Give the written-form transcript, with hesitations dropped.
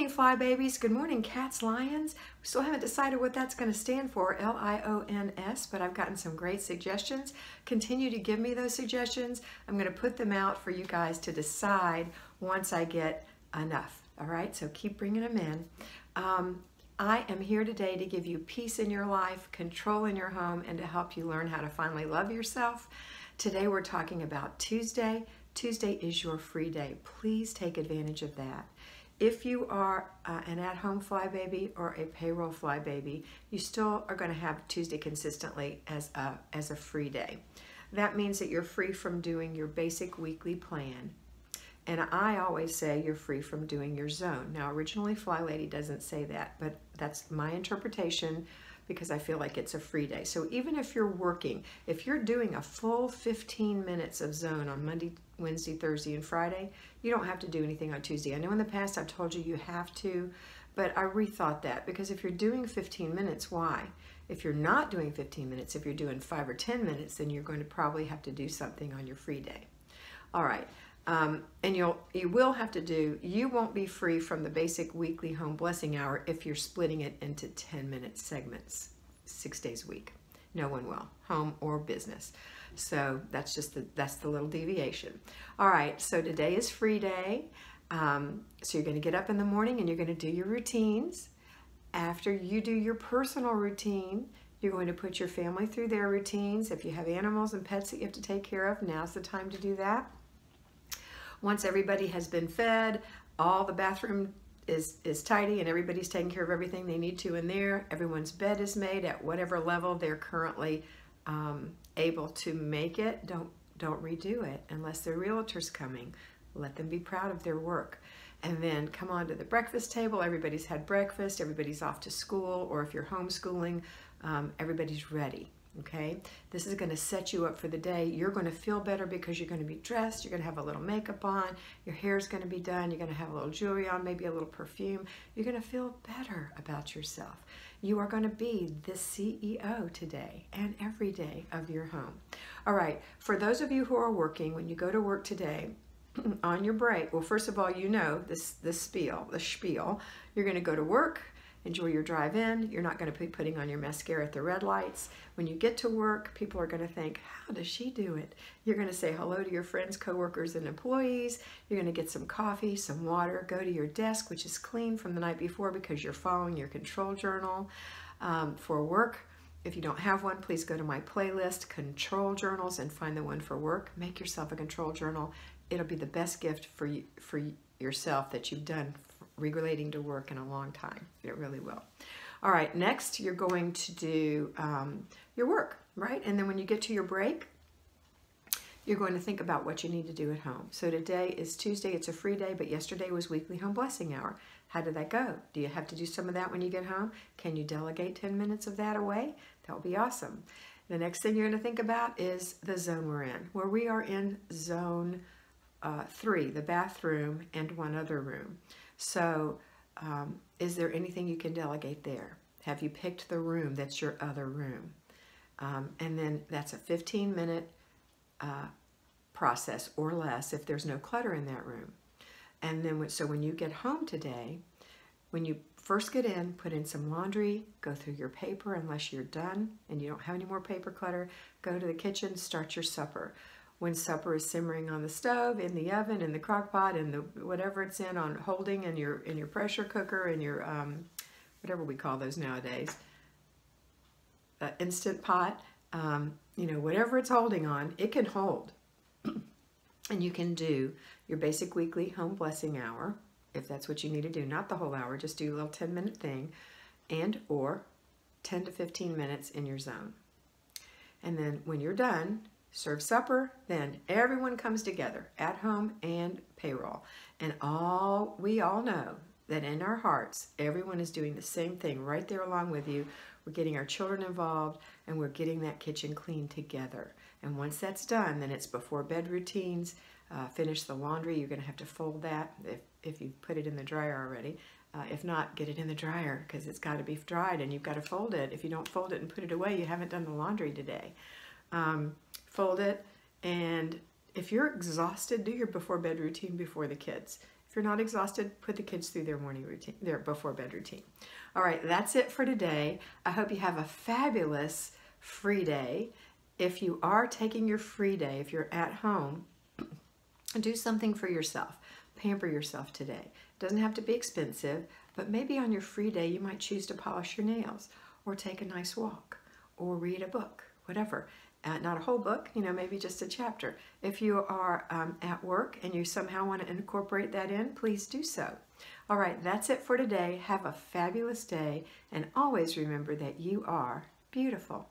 morning, fly babies. Good morning, cats, lions. We still haven't decided what that's going to stand for, L-I-O-N-S, but I've gotten some great suggestions. Continue to give me those suggestions. I'm going to put them out for you guys to decide once I get enough. All right, so keep bringing them in. I am here today to give you peace in your life, control in your home, and to help you learn how to finally love yourself. Today we're talking about Tuesday. Tuesday is your free day. Please take advantage of that. If you are an at-home fly baby or a payroll fly baby, you still are going to have Tuesday consistently as a free day. That means that you're free from doing your basic weekly plan. And I always say you're free from doing your zone. Now, originally FlyLady doesn't say that, but that's my interpretation because I feel like it's a free day. So even if you're working, if you're doing a full 15 minutes of zone on Monday, Wednesday, Thursday, and Friday, you don't have to do anything on Tuesday. I know in the past I've told you you have to, but I rethought that because if you're doing 15 minutes, why? If you're not doing 15 minutes, if you're doing 5 or 10 minutes, then you're going to probably have to do something on your free day. All right. And you will have to do, you won't be free from the basic weekly home blessing hour if you're splitting it into 10-minute segments 6 days a week. No one will, home or business. So that's just that's the little deviation. All right, so today is free day. So you're going to get up in the morning and you're going to do your routines. After you do your personal routine, you're going to put your family through their routines. If you have animals and pets that you have to take care of, now's the time to do that. Once everybody has been fed, all the bathroom is tidy and everybody's taking care of everything they need to in there, everyone's bed is made at whatever level they're currently able to make it, don't redo it unless their realtor's coming. Let them be proud of their work. And then come on to the breakfast table. Everybody's had breakfast, everybody's off to school, or if you're homeschooling, everybody's ready. Okay, this is going to set you up for the day. You're going to feel better because you're going to be dressed, you're going to have a little makeup on, your hair's going to be done, you're going to have a little jewelry on, maybe a little perfume. You're going to feel better about yourself. You are going to be the CEO today and every day of your home. All right, for those of you who are working, when you go to work today, on your break, well, first of all, you know the spiel. You're going to go to work. Enjoy your drive in. You're not going to be putting on your mascara at the red lights. When you get to work, people are going to think, how does she do it? You're going to say hello to your friends, coworkers, and employees. You're going to get some coffee, some water, go to your desk, which is clean from the night before because you're following your control journal for work. If you don't have one, please go to my playlist, Control Journals, and find the one for work. Make yourself a control journal. It'll be the best gift for yourself that you've done relating to work in a long time. It really will. All right, next you're going to do your work, right? And then when you get to your break, you're going to think about what you need to do at home. So today is Tuesday, it's a free day, but yesterday was weekly home blessing hour. How did that go? Do you have to do some of that when you get home? Can you delegate 10 minutes of that away? That will be awesome. The next thing you're going to think about is the zone we're in, where we are in zone 3, the bathroom and one other room. So is there anything you can delegate there? Have you picked the room that's your other room? And then that's a 15-minute process or less if there's no clutter in that room. And then so when you get home today, when you first get in, put in some laundry, go through your paper unless you're done and you don't have any more paper clutter, go to the kitchen, start your supper. When supper is simmering on the stove, in the oven, in the crock pot, in the whatever it's in, on holding in your pressure cooker, in your whatever we call those nowadays, instant pot, you know, whatever it's holding on, it can hold. And you can do your basic weekly home blessing hour, if that's what you need to do, not the whole hour, just do a little 10-minute thing, and or 10 to 15 minutes in your zone. And then when you're done, serve supper, then everyone comes together, at home and payroll. And we all know that in our hearts, everyone is doing the same thing right there along with you. We're getting our children involved and we're getting that kitchen clean together. And once that's done, then it's before bed routines, finish the laundry. You're going to have to fold that if you put it in the dryer already. If not, get it in the dryer because it's got to be dried and you've got to fold it. If you don't fold it and put it away, you haven't done the laundry today. Fold it, and if you're exhausted, do your before bed routine before the kids. If If you're not exhausted, put the kids through their morning routine, their before bed routine. All right, that's it for today. I hope you have a fabulous free day. If you are taking your free day, if you're at home, do something for yourself. Pamper yourself today. It doesn't have to be expensive, but maybe on your free day you might choose to polish your nails or take a nice walk or read a book, whatever. Not a whole book, maybe just a chapter. If you are at work and you somehow want to incorporate that in, please do so. All right, that's it for today. Have a fabulous day, and always remember that you are beautiful.